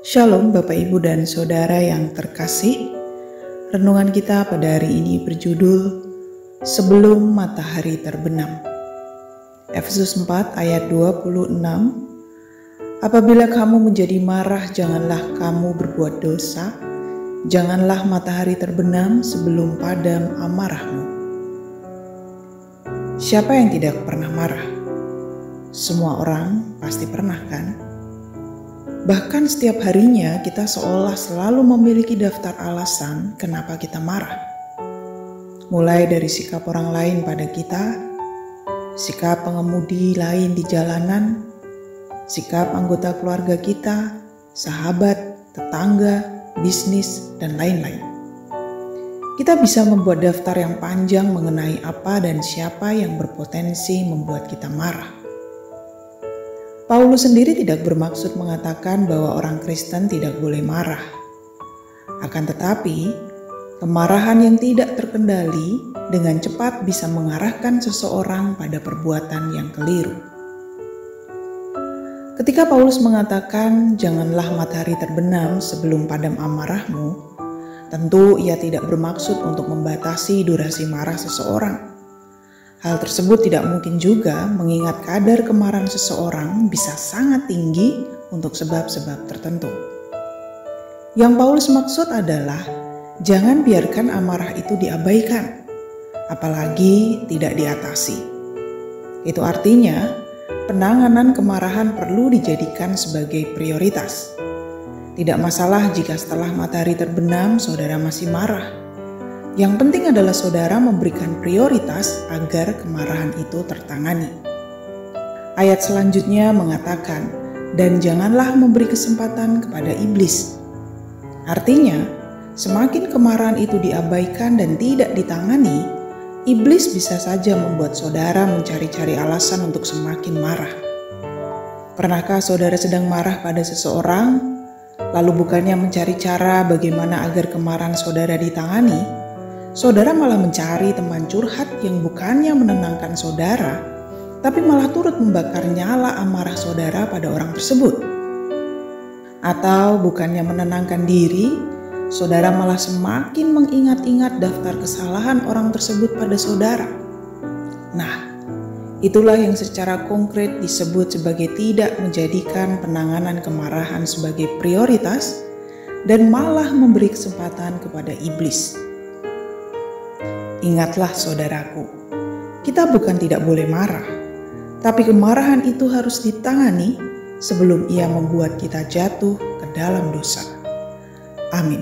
Shalom Bapak Ibu dan Saudara yang terkasih. Renungan kita pada hari ini berjudul Sebelum Matahari Terbenam. Efesus 4 ayat 26. Apabila kamu menjadi marah, janganlah kamu berbuat dosa. Janganlah matahari terbenam sebelum padam amarahmu. Siapa yang tidak pernah marah? Semua orang pasti pernah, kan? Bahkan setiap harinya kita seolah selalu memiliki daftar alasan kenapa kita marah. Mulai dari sikap orang lain pada kita, sikap pengemudi lain di jalanan, sikap anggota keluarga kita, sahabat, tetangga, bisnis, dan lain-lain. Kita bisa membuat daftar yang panjang mengenai apa dan siapa yang berpotensi membuat kita marah. Paulus sendiri tidak bermaksud mengatakan bahwa orang Kristen tidak boleh marah. Akan tetapi, kemarahan yang tidak terkendali dengan cepat bisa mengarahkan seseorang pada perbuatan yang keliru. Ketika Paulus mengatakan, "Janganlah matahari terbenam sebelum padam amarahmu," tentu ia tidak bermaksud untuk membatasi durasi marah seseorang. Hal tersebut tidak mungkin juga mengingat kadar kemarahan seseorang bisa sangat tinggi untuk sebab-sebab tertentu. Yang Paulus maksud adalah jangan biarkan amarah itu diabaikan, apalagi tidak diatasi. Itu artinya penanganan kemarahan perlu dijadikan sebagai prioritas. Tidak masalah jika setelah matahari terbenam saudara masih marah. Yang penting adalah saudara memberikan prioritas agar kemarahan itu tertangani. Ayat selanjutnya mengatakan, "Dan janganlah memberi kesempatan kepada iblis." Artinya, semakin kemarahan itu diabaikan dan tidak ditangani, iblis bisa saja membuat saudara mencari-cari alasan untuk semakin marah. Pernahkah saudara sedang marah pada seseorang, lalu bukannya mencari cara bagaimana agar kemarahan saudara ditangani, saudara malah mencari teman curhat yang bukannya menenangkan saudara, tapi malah turut membakar nyala amarah saudara pada orang tersebut? Atau bukannya menenangkan diri, saudara malah semakin mengingat-ingat daftar kesalahan orang tersebut pada saudara? Nah, itulah yang secara konkret disebut sebagai tidak menjadikan penanganan kemarahan sebagai prioritas dan malah memberi kesempatan kepada iblis. Ingatlah saudaraku, kita bukan tidak boleh marah, tapi kemarahan itu harus ditangani sebelum ia membuat kita jatuh ke dalam dosa. Amin.